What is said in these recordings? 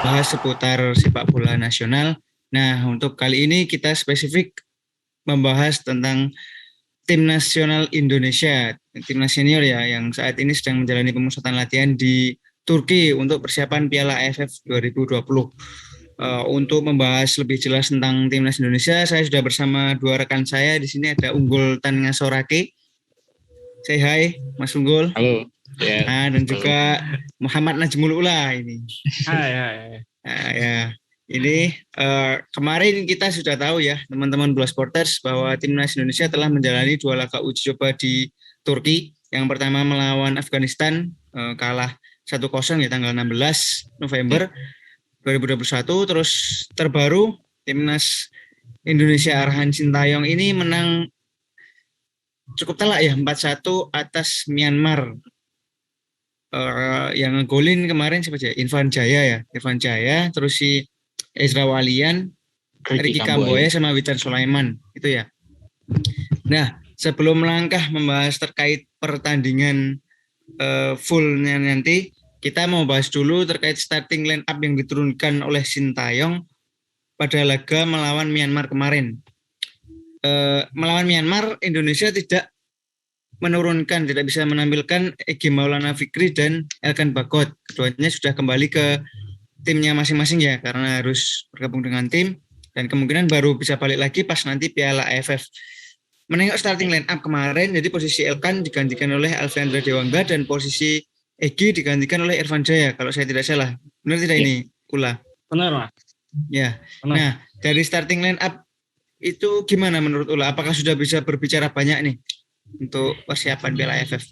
membahas seputar sepak bola nasional. Nah, untuk kali ini kita spesifik membahas tentang tim nasional Indonesia, timnas senior ya, yang saat ini sedang menjalani pemusatan latihan di Turki untuk persiapan Piala AFF 2020. Untuk membahas lebih jelas tentang timnas Indonesia, saya sudah bersama dua rekan saya. Di sini ada Unggul Tan Ngasorake. Say hi, Mas Unggul. Halo. Yeah. Nah, dan juga Muhammad Najmul Ula ini. Hai. Nah, ya. Ini kemarin kita sudah tahu ya, teman-teman Bola Sporters, bahwa timnas Indonesia telah menjalani 2 laga uji coba di Turki. Yang pertama melawan Afghanistan, kalah 1-0 ya tanggal 16 November 2021. Terus terbaru timnas Indonesia Arhan Sintayong ini menang cukup telak ya, 4-1 atas Myanmar. Yang ngegolin kemarin siapa aja? Irfan Jaya, terus si Ezra Walian, Ricky Kamboya sama Witan Sulaiman itu ya. Nah, sebelum melangkah membahas terkait pertandingan fullnya nanti, kita mau bahas dulu terkait starting line up yang diturunkan oleh Sintayong pada laga melawan Myanmar kemarin. Melawan Myanmar, Indonesia tidak bisa menampilkan Egy Maulana Fikri dan Elkan Bagot. Keduanya sudah kembali ke timnya masing-masing ya, karena harus bergabung dengan tim dan kemungkinan baru bisa balik lagi pas nanti Piala AFF. Menengok starting line up kemarin, jadi posisi Elkan digantikan oleh Alfreandra Dewangga dan posisi Egy digantikan oleh Irfan Jaya, kalau saya tidak salah. Benar tidak ini, Ula? Benar, Mas. Ya. Benar. Nah, dari starting line up itu gimana menurut Ula? Apakah sudah bisa berbicara banyak nih untuk persiapan Piala AFF?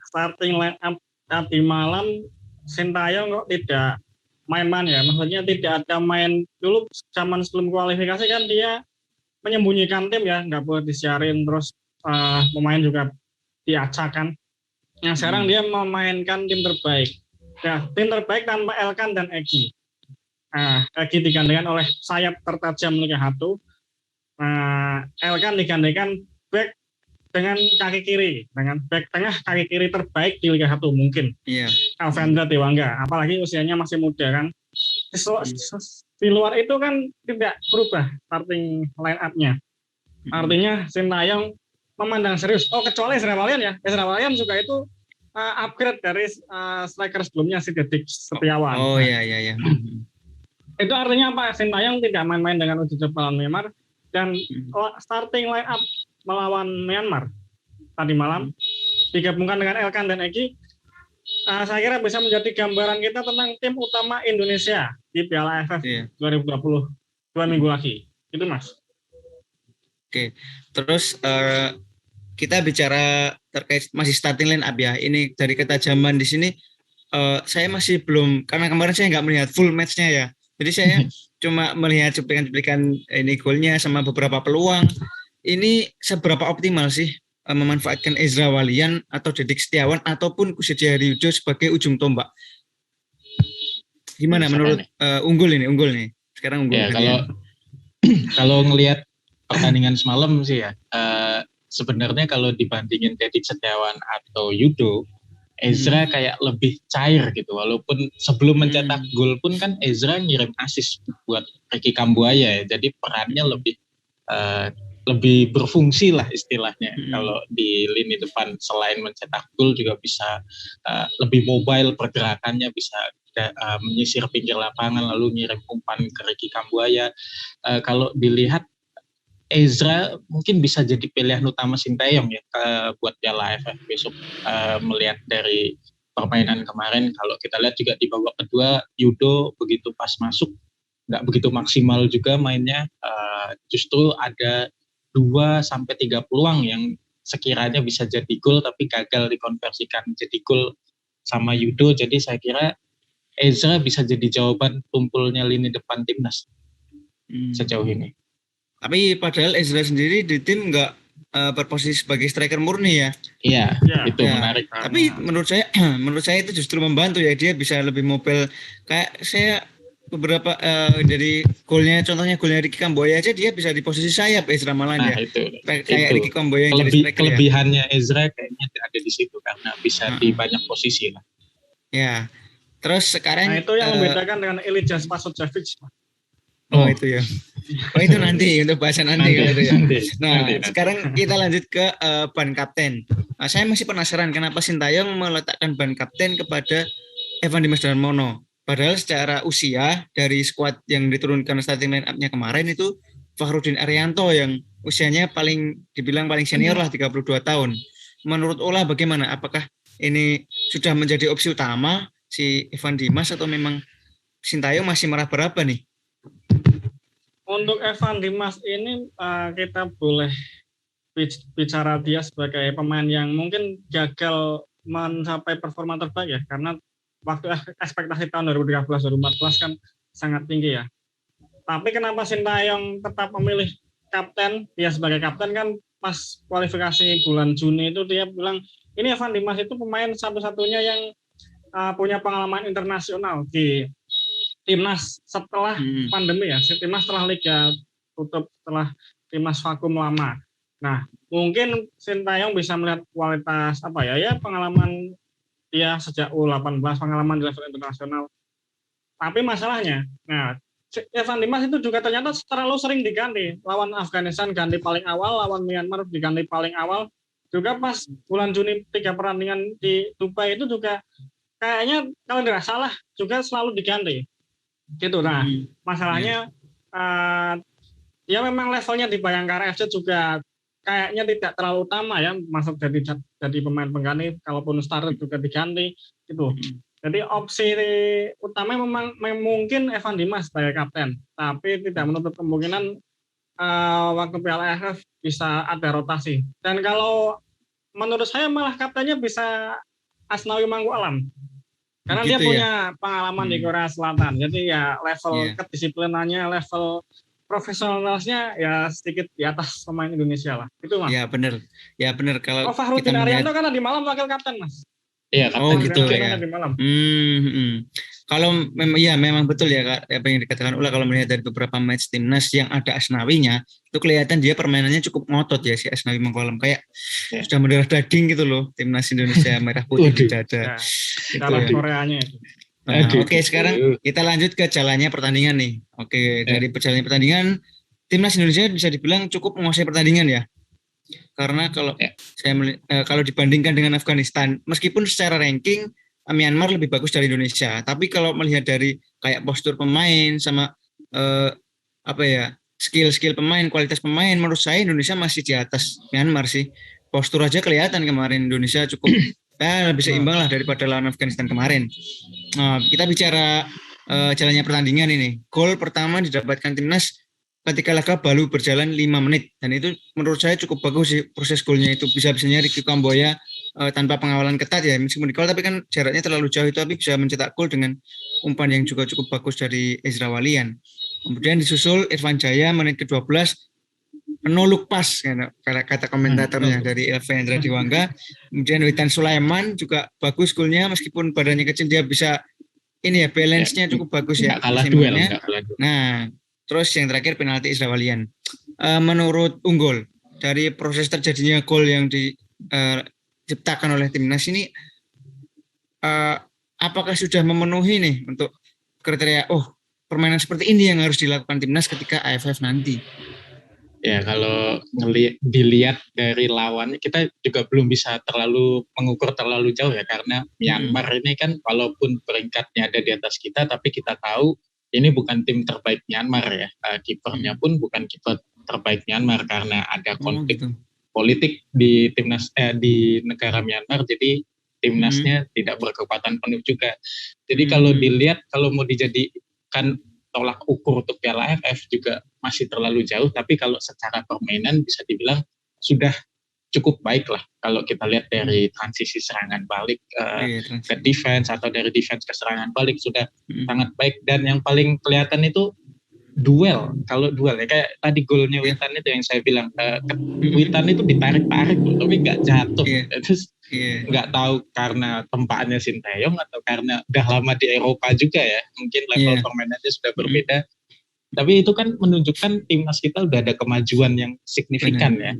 Starting line up tadi malam Sintayong kok tidak main-main ya, maksudnya tidak ada main dulu zaman sebelum kualifikasi kan dia menyembunyikan tim ya, nggak boleh disiarin, terus pemain juga diacakkan. Yang sekarang dia memainkan tim terbaik. Ya, tim terbaik tanpa Elkan dan Egy. Egy digantikan oleh sayap tertajam Liga 1. Elkan digantikan back dengan kaki kiri, dengan back tengah kaki kiri terbaik di Liga 1 mungkin. Iya. Alfreandra Dewangga, apalagi usianya masih muda kan. Di luar itu kan tidak berubah starting line up-nya. Artinya Sintayong memandang serius. Oh, kecuali Ezra Walian ya. Ezra Walian juga itu upgrade dari striker sebelumnya si Dedik Setiawan. Oh iya. Itu artinya apa? Sintayong tidak main-main dengan uji coba lawan Myanmar dan starting line up melawan Myanmar tadi malam digabungkan dengan Elkan dan Egy, saya kira bisa menjadi gambaran kita tentang tim utama Indonesia di Piala AFF 2020 2 minggu lagi. Itu Mas. Oke, terus kita bicara terkait masih starting line up ya. Ini dari ketajaman di sini saya masih belum, karena kemarin saya nggak melihat full match-nya ya. Jadi saya cuma melihat cuplikan-cuplikan ini golnya sama beberapa peluang. Ini seberapa optimal sih memanfaatkan Ezra Walian atau Dedik Setiawan ataupun Kusedi Haryudo sebagai ujung tombak? Gimana menurut Unggul nih? Sekarang Unggul. Ya, kalau ngelihat pertandingan semalam sih ya, sebenarnya kalau dibandingin Dedik Setiawan atau Yudo, Ezra kayak lebih cair gitu. Walaupun sebelum mencetak gol pun kan Ezra ngirim assist buat Ricky Kamboya ya. Jadi perannya lebih berfungsi lah istilahnya. Kalau di lini depan selain mencetak gol juga bisa lebih mobile pergerakannya, bisa menyisir pinggir lapangan lalu ngirim umpan ke Ricky Kamboya. Kalau dilihat Ezra mungkin bisa jadi pilihan utama Sintayong ya buat Piala AFF besok. Melihat dari permainan kemarin, kalau kita lihat juga di babak kedua Yudo begitu pas masuk nggak begitu maksimal juga mainnya. Justru ada 2-3 peluang yang sekiranya bisa jadi gol tapi gagal dikonversikan jadi gol sama Yudo. Jadi saya kira Ezra bisa jadi jawaban tumpulnya lini depan timnas sejauh ini. Tapi padahal Ezra sendiri di tim nggak berposisi sebagai striker murni ya. Iya, itu menarik. Tapi menurut saya itu justru membantu ya, dia bisa lebih mobile. Kayak saya beberapa dari golnya, contohnya golnya Ricky Kamboya aja dia bisa di posisi sayap Ezra malah ya. Kayak Ricky Kamboya yang jadi striker. Kelebihannya Ezra kayaknya ada di situ karena bisa di banyak posisi lah. Ya. Terus sekarang Nah itu yang membedakan dengan Ilija Spasojevic. Oh itu ya. Oh itu nanti untuk bahasan nanti kalau itu ya. Nah nanti. sekarang kita lanjut ke ban kapten. Nah, saya masih penasaran kenapa Sintayong meletakkan ban kapten kepada Evan Dimas Darmono. Padahal secara usia dari skuad yang diturunkan starting line up-nya kemarin itu Fakhrudin Arianto yang usianya dibilang paling senior lah 32 tahun. Menurut Ola bagaimana? Apakah ini sudah menjadi opsi utama si Evan Dimas atau memang Sintayong masih meraba-raba nih? Untuk Evan Dimas ini kita boleh bicara dia sebagai pemain yang mungkin gagal mencapai performa terbaik ya, karena waktu ekspektasi tahun 2013-2014 kan sangat tinggi ya. Tapi kenapa Sintayong tetap memilih kapten, dia sebagai kapten kan pas kualifikasi bulan Juni itu dia bilang ini Evan Dimas itu pemain satu-satunya yang punya pengalaman internasional di timnas setelah pandemi ya, timnas setelah liga tutup, setelah timnas vakum lama. Nah, mungkin Sintayong bisa melihat kualitas pengalaman dia sejak U18, pengalaman di level internasional. Tapi masalahnya, nah Evan Dimas itu juga ternyata terlalu sering diganti. Lawan Afghanistan ganti paling awal, lawan Myanmar diganti paling awal. Juga pas bulan Juni 3 pertandingan di Dubai itu juga kayaknya kalau tidak salah juga selalu diganti. Gitu. Nah, masalahnya dia memang levelnya di Bayangkara FC juga kayaknya tidak terlalu utama ya, masuk jadi pemain pengganti, kalaupun starter juga diganti gitu. Jadi opsi utama memang mungkin Evan Dimas sebagai kapten, tapi tidak menutup kemungkinan waktu Piala AFF bisa ada rotasi. Dan kalau menurut saya malah kaptennya bisa Asnawi Mangku Alam. Karena dia punya pengalaman di Korea Selatan. Jadi ya level kedisiplinannya, level profesionalisnya ya sedikit di atas pemain Indonesia lah. Itu Mas. Ya benar. Ya benar kalau Fakhrudin Arianto kan di malam wakil kapten Mas. Iya, kapten gitu ya. Di malam. Kalau memang betul ya Kak, apa yang dikatakan Ula, kalau melihat dari beberapa match timnas yang ada Asnawinya, itu kelihatan dia permainannya cukup ngotot ya si Asnawi Mangku Alam, kayak sudah mendarah daging gitu loh timnas Indonesia merah putih di dada. Itu ya. Koreanya itu. Nah, Oke, sekarang kita lanjut ke jalannya pertandingan nih. Oke, dari perjalanan pertandingan timnas Indonesia bisa dibilang cukup menguasai pertandingan ya. Karena kalau kalau dibandingkan dengan Afghanistan, meskipun secara ranking Myanmar lebih bagus dari Indonesia, tapi kalau melihat dari kayak postur pemain sama skill pemain, kualitas pemain, menurut saya Indonesia masih di atas Myanmar sih. Postur aja kelihatan kemarin Indonesia cukup lebih seimbang lah daripada lawan Afghanistan kemarin. Nah, kita bicara jalannya pertandingan ini. Gol pertama didapatkan timnas ketika laga baru berjalan 5 menit, dan itu menurut saya cukup bagus sih proses golnya itu. Bisa-bisanya Ricky Kamboya tanpa pengawalan ketat ya, meskipun di gol tapi kan jaraknya terlalu jauh itu, tapi bisa mencetak gol dengan umpan yang juga cukup bagus dari Ezra Walian. Kemudian disusul Irfan Jaya menit ke-12, no look pass kata komentatornya dari Elva Hendra Diwangga. Kemudian Witan Sulaiman juga bagus golnya, meskipun badannya kecil dia bisa balance-nya cukup bagus ya. Kalah duel. Nah, terus yang terakhir penalti Ezra Walian. Menurut Unggul, dari proses terjadinya gol yang diciptakan oleh timnas ini, apakah sudah memenuhi nih untuk kriteria permainan seperti ini yang harus dilakukan timnas ketika AFF nanti? Ya, kalau dilihat dari lawan, kita juga belum bisa mengukur terlalu jauh ya, karena Myanmar ini kan walaupun peringkatnya ada di atas kita, tapi kita tahu ini bukan tim terbaik Myanmar ya. Kipernya pun bukan kiper terbaik Myanmar karena ada konflik politik di timnas di negara Myanmar, jadi timnasnya tidak berkekuatan penuh juga. Jadi kalau dilihat, kalau mau dijadikan tolak ukur untuk Piala AFF juga masih terlalu jauh, tapi kalau secara permainan bisa dibilang sudah cukup baik lah kalau kita lihat dari transisi serangan balik ke defense atau dari defense ke serangan balik sudah sangat baik. Dan yang paling kelihatan itu duel. Kalau duel ya kayak tadi golnya Witan itu yang saya bilang, Witan itu ditarik-tarik tapi nggak jatuh. Terus nggak tahu karena tempaannya Sintayong atau karena udah lama di Eropa juga ya, mungkin level permainannya sudah berbeda. Tapi itu kan menunjukkan timnas kita udah ada kemajuan yang signifikan ya.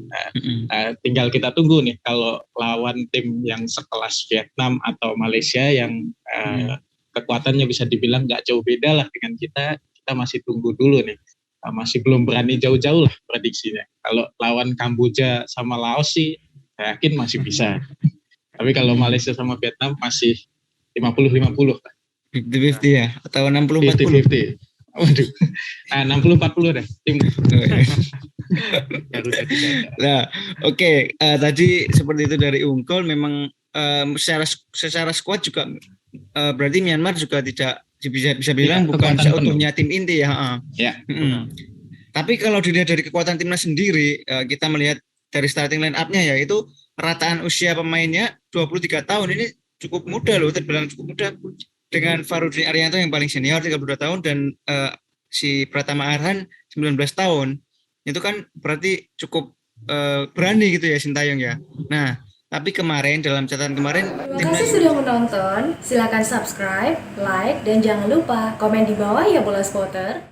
Tinggal kita tunggu nih kalau lawan tim yang sekelas Vietnam atau Malaysia yang kekuatannya bisa dibilang nggak jauh beda lah dengan kita masih tunggu dulu nih. Masih belum berani jauh-jauh lah prediksinya. Kalau lawan Kamboja sama Laos sih, saya yakin masih bisa. Tapi kalau Malaysia sama Vietnam masih 50-50 lah. 50-50 ya? Atau 60-40? 50-50. Waduh, 60-40 deh tim. Nah, oke. Tadi seperti itu dari Unggul. Memang secara squad juga berarti Myanmar juga tidak bisa bilang bukan seutuhnya tim inti ya. Ya. Tapi kalau dilihat dari kekuatan timnas sendiri, kita melihat dari starting line up-nya ya, itu rataan usia pemainnya 23 tahun. Ini cukup muda loh, terbilang cukup muda. Dengan Farudin Arianto yang paling senior 32 tahun dan si Pratama Arhan 19 tahun. Itu kan berarti cukup berani gitu ya Sintayong ya. Nah, tapi kemarin dalam catatan kemarin, terima kasih sudah menonton. Silakan subscribe, like, dan jangan lupa komen di bawah ya Bola Spotter.